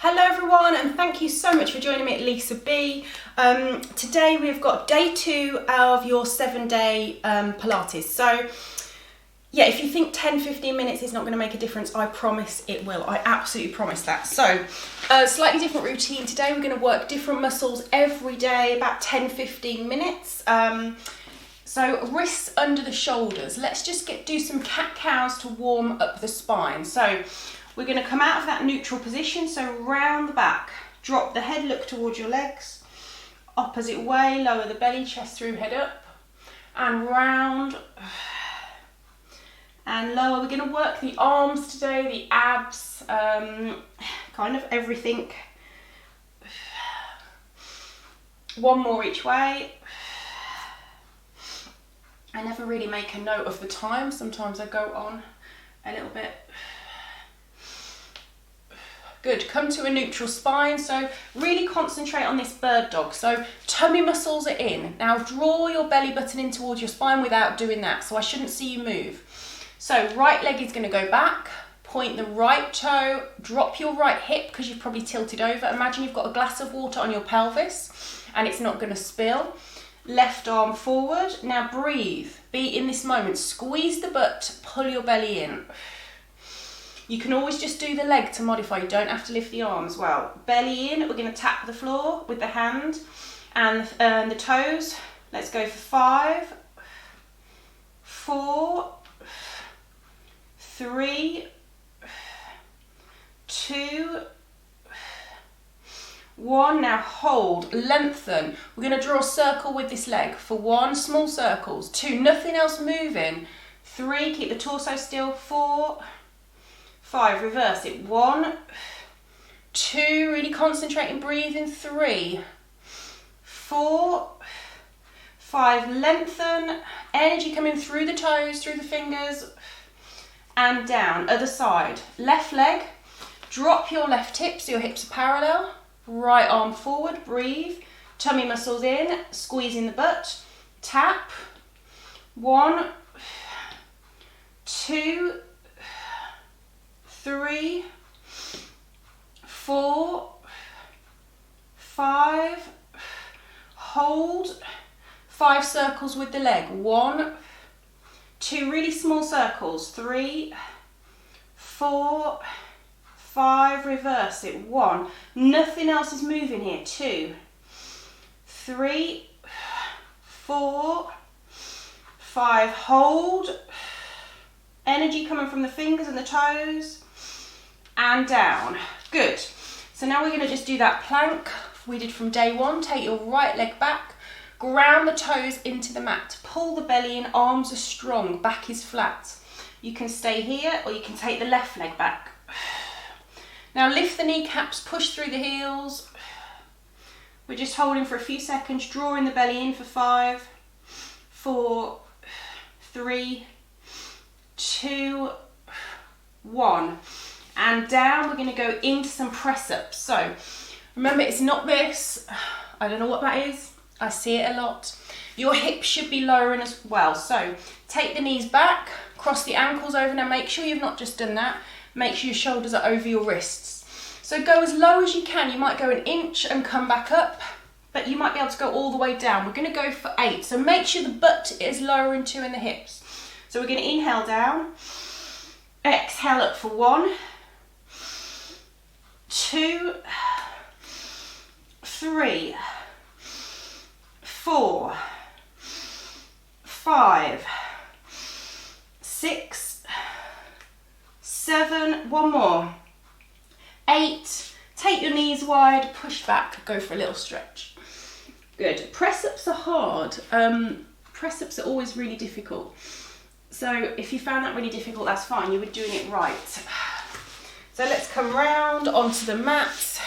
Hello everyone, and thank you so much for joining me at Lisa B. Today we've got day 2 of your 7-day Pilates. So yeah, if you think 10-15 minutes is not going to make a difference, I promise it will. I absolutely promise that. So slightly different routine today. We're going to work different muscles every day, about 10-15 minutes. So wrists under the shoulders. Let's just do some cat-cows to warm up the spine. So we're going to come out of that neutral position, so round the back. Drop the head, look towards your legs. Opposite way, lower the belly, chest through, head up. And round. And lower. We're going to work the arms today, the abs, kind of everything. One more each way. I never really make a note of the time. Sometimes I go on a little bit. Good, come to a neutral spine, so really concentrate on this bird dog. So tummy muscles are in. Now draw your belly button in towards your spine without doing that, so I shouldn't see you move. So right leg is going to go back, point the right toe, drop your right hip because you've probably tilted over. Imagine you've got a glass of water on your pelvis and it's not going to spill. Left arm forward, now breathe, be in this moment, squeeze the butt, pull your belly in. You can always just do the leg to modify, you don't have to lift the arm as well. Belly in, we're going to tap the floor with the hand and the toes. Let's go for 5, 4, 3, 2, 1. Now hold, lengthen. We're going to draw a circle with this leg for 1, small circles, 2, nothing else moving, 3, keep the torso still, 4, 5, reverse it, 1, 2, really concentrating, breathing, 3, 4, 5, lengthen, energy coming through the toes, through the fingers, and down. Other side, left leg, drop your left hip so your hips are parallel, right arm forward, breathe, tummy muscles in, squeezing the butt, tap, 1, 2, 3, 4, 5, hold, 5 circles with the leg, 1, 2 really small circles, 3, 4, 5, reverse it, 1, nothing else is moving here, 2, 3, 4, 5, hold, energy coming from the fingers and the toes, and down. Good. So now we're going to just do that plank we did from day 1. Take your right leg back, ground the toes into the mat, pull the belly in, arms are strong, back is flat. You can stay here or you can take the left leg back. Now lift the kneecaps, push through the heels. We're just holding for a few seconds, drawing the belly in for 5, 4, 3, 2, 1. And down, we're going to go into some press ups. So remember, it's not this. I don't know what that is. I see it a lot. Your hips should be lowering as well. So take the knees back, cross the ankles over. Now make sure you've not just done that. Make sure your shoulders are over your wrists. So go as low as you can. You might go an inch and come back up, but you might be able to go all the way down. We're going to go for 8. So make sure the butt is lowering too in the hips. So we're going to inhale down, exhale up for 1, 2, 3, 4, 5, 6, 7, one more, 8, take your knees wide, push back, go for a little stretch. Good. Press-ups are hard. Press-ups are always really difficult. So if you found that really difficult, that's fine, you were doing it right. So let's come round onto the mat.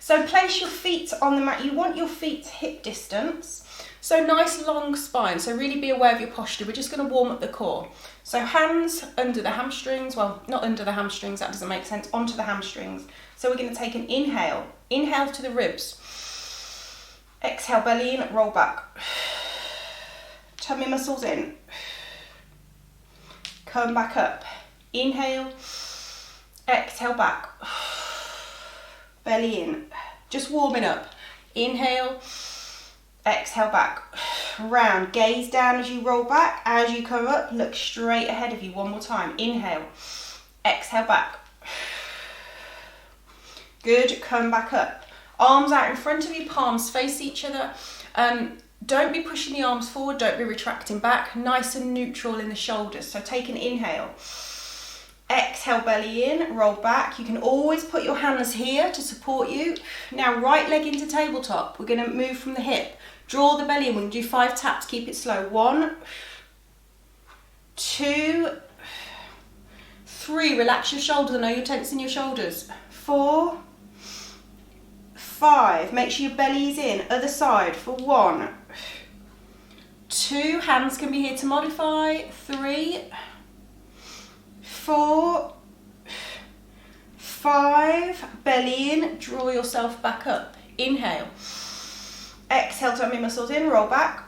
So place your feet on the mat. You want your feet hip distance. So nice long spine, so really be aware of your posture. We're just going to warm up the core. So hands under the hamstrings, well, not under the hamstrings, that doesn't make sense, onto the hamstrings. So we're going to take an inhale. Inhale to the ribs. Exhale, belly in, roll back. Tummy muscles in. Come back up. Inhale. Exhale back. belly in. Just warming up. Inhale, exhale back. Round, gaze down as you roll back. As you come up, look straight ahead of you. One more time. Inhale, exhale back. Good, come back up. Arms out in front of you, palms face each other. Don't be pushing the arms forward, don't be retracting back. Nice and neutral in the shoulders. So take an inhale. Exhale, belly in, roll back. You can always put your hands here to support you. Now right leg into tabletop. We're going to move from the hip. Draw the belly in. We're going to do 5 taps. Keep it slow. 1, 2, 3. Relax your shoulders. I know you're tensing your shoulders. 4, 5. Make sure your belly is in. Other side for 1, 2. Hands can be here to modify. 3, 4, 5. Belly in. Draw yourself back up. Inhale. Exhale, tummy muscles in. Roll back.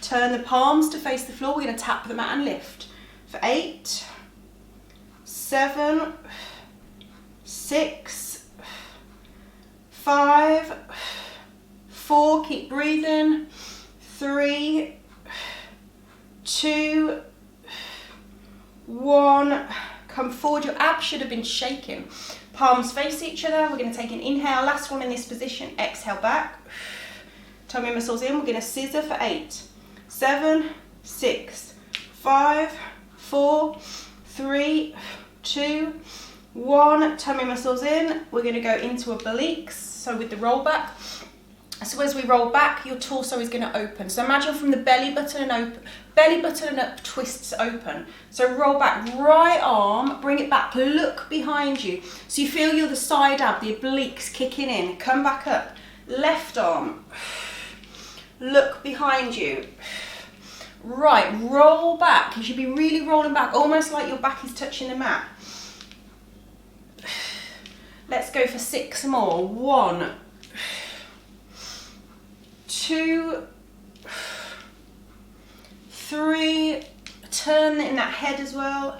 Turn the palms to face the floor. We're going to tap the mat and lift. For 8, 7, 6, 5, 4. Keep breathing. 3, 2, 1. Come forward. Your abs should have been shaking. Palms face each other. We're going to take an inhale. Last one in this position. Exhale back. Tummy muscles in. We're going to scissor for 8, 7, 6, 5, 4, 3, 2, 1. Tummy muscles in. We're going to go into obliques. So with the roll back. So as we roll back, your torso is going to open. So imagine from the belly button and up, twists open. So roll back, right arm, bring it back, look behind you. So you feel you're the side ab, the obliques kicking in. Come back up. Left arm, look behind you. Right, roll back. You should be really rolling back, almost like your back is touching the mat. Let's go for 6 more. 1, 2, 3, turn in that head as well.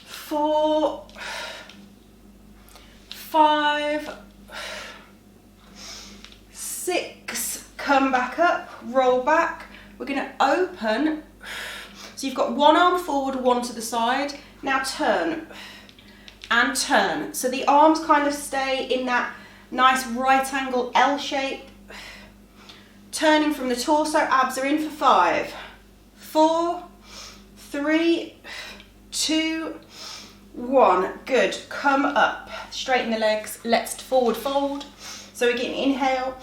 4, 5, 6, come back up, roll back. We're going to open. So you've got one arm forward, one to the side. Now turn and turn. So the arms kind of stay in that nice right angle L shape. Turning from the torso, abs are in for 5, 4, 3, 2, 1. Good. Come up. Straighten the legs. Let's forward fold. So again, inhale,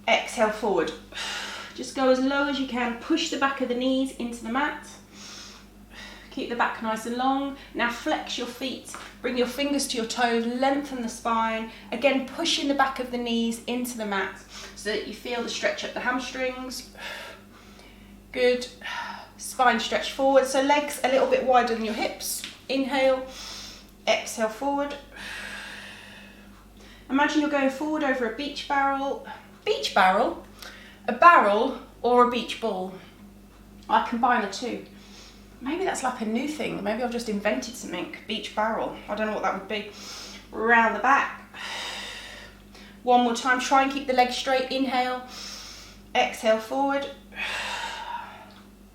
exhale, forward. Just go as low as you can. Push the back of the knees into the mat. Keep the back nice and long. Now flex your feet. Bring your fingers to your toes. Lengthen the spine. Again, pushing the back of the knees into the mat so that you feel the stretch up the hamstrings. Good. Spine stretch forward. So legs a little bit wider than your hips. Inhale, exhale, forward. Imagine you're going forward over a beach barrel. Beach barrel? A barrel or a beach ball? I combine the two. Maybe that's like a new thing. Maybe I've just invented something. Beach barrel. I don't know what that would be. Round the back. One more time. Try and keep the legs straight. Inhale. Exhale, forward.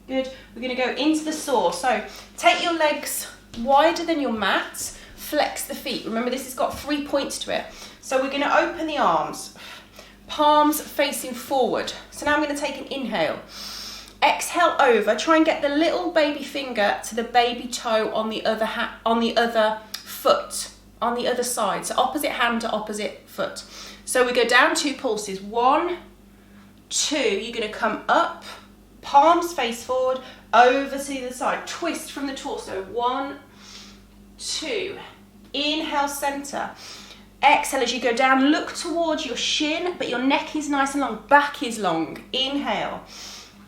Good. We're going to go into the saw. So take your legs wider than your mat. Flex the feet. Remember, this has got 3 points to it. So we're going to open the arms. Palms facing forward. So now I'm going to take an inhale. Exhale over. Try and get the little baby finger to the baby toe on the other foot, on the other side. So opposite hand to opposite foot. So we go down 2 pulses. 1, 2. You're going to come up, palms face forward, over to the other side. Twist from the torso. 1, 2. Inhale, center. Exhale as you go down. Look towards your shin, but your neck is nice and long. Back is long. Inhale.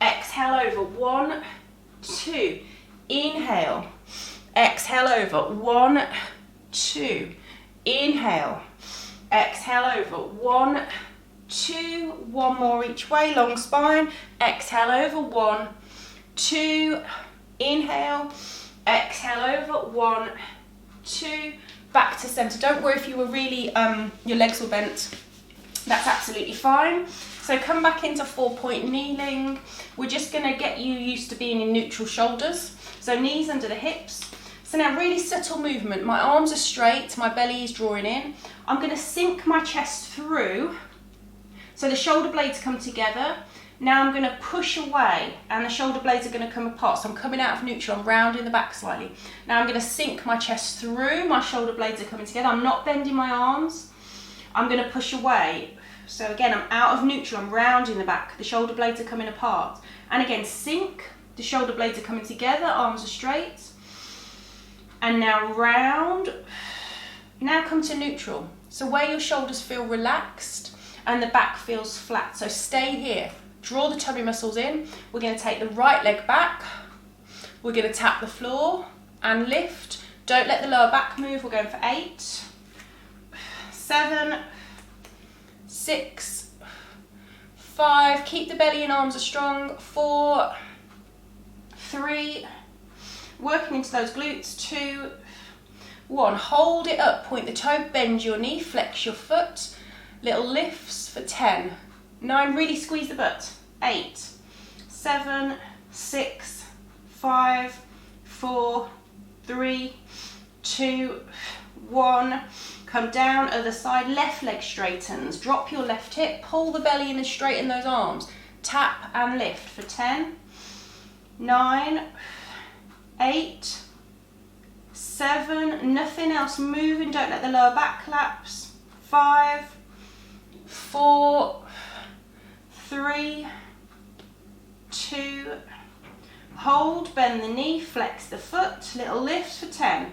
Exhale over. 1, 2. Inhale. Exhale over. 1, 2. Inhale. Exhale over. 1, 2. One more each way. Long spine. Exhale over. 1, 2. Inhale. Exhale over. 1, 2. back to center. Don't worry if you were really, your legs were bent. That's absolutely fine. So come back into 4-point kneeling. We're just gonna get you used to being in neutral shoulders. So knees under the hips. So now really subtle movement. My arms are straight, my belly is drawing in. I'm gonna sink my chest through. So the shoulder blades come together. Now I'm gonna push away and the shoulder blades are gonna come apart. So I'm coming out of neutral, I'm rounding the back slightly. Now I'm gonna sink my chest through, my shoulder blades are coming together. I'm not bending my arms. I'm gonna push away. So again, I'm out of neutral, I'm rounding the back, the shoulder blades are coming apart. And again, sink, the shoulder blades are coming together, arms are straight. And now round, now come to neutral. So where your shoulders feel relaxed and the back feels flat. So stay here, draw the tummy muscles in. We're gonna take the right leg back. We're gonna tap the floor and lift. Don't let the lower back move, we're going for 8, 7, 6, 5, keep the belly and arms are strong, 4, 3, working into those glutes, 2, 1, hold it up, point the toe, bend your knee, flex your foot, little lifts for 10, 9, really squeeze the butt, 8, 7, 6, 5, 4, 3, 2, 1, come down, other side, left leg straightens, drop your left hip, pull the belly in and straighten those arms, tap and lift for 10, 9, 8, 7, nothing else moving, don't let the lower back collapse, 5, 4, 3, 2, hold, bend the knee, flex the foot, little lift for 10,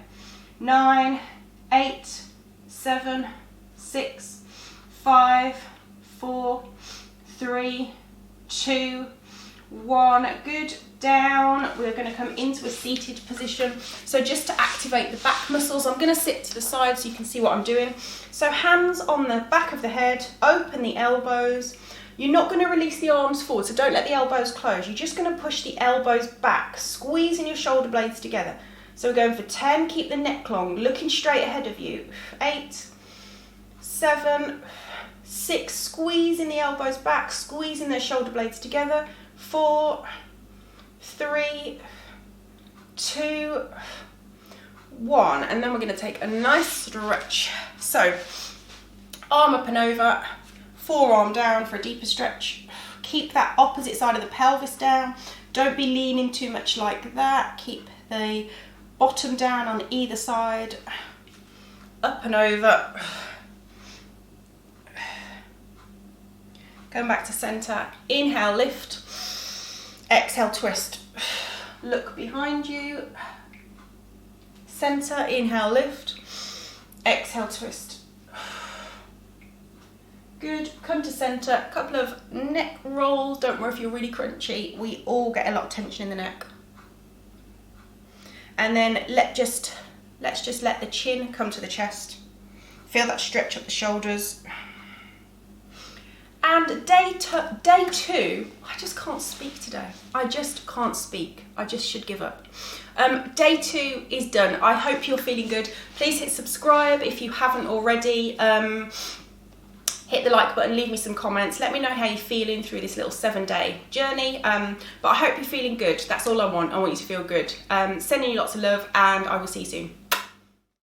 9, 8, 7, 6, 5, 4, 3, 2, 1, good, down. We're going to come into a seated position. So just to activate the back muscles, I'm going to sit to the side so you can see what I'm doing. So hands on the back of the head, open the elbows. You're not going to release the arms forward, so don't let the elbows close. You're just going to push the elbows back, squeezing your shoulder blades together. So we're going for 10, keep the neck long, looking straight ahead of you. 8, 7, 6, squeezing the elbows back, squeezing those shoulder blades together. 4, 3, 2, 1. And then we're going to take a nice stretch. So arm up and over, forearm down for a deeper stretch. Keep that opposite side of the pelvis down. Don't be leaning too much like that. Keep the bottom down on either side, up and over. Going back to center, inhale, lift, exhale, twist. Look behind you, center, inhale, lift, exhale, twist. Good, come to center, a couple of neck rolls. Don't worry if you're really crunchy, we all get a lot of tension in the neck. And then let's just let the chin come to the chest. Feel that stretch up the shoulders. And day 2, I just can't speak today. I just can't speak. I just should give up. Day 2 is done. I hope you're feeling good. Please hit subscribe if you haven't already. Hit the like button, leave me some comments. Let me know how you're feeling through this little 7-day journey. But I hope you're feeling good. That's all I want. I want you to feel good. Sending you lots of love and I will see you soon.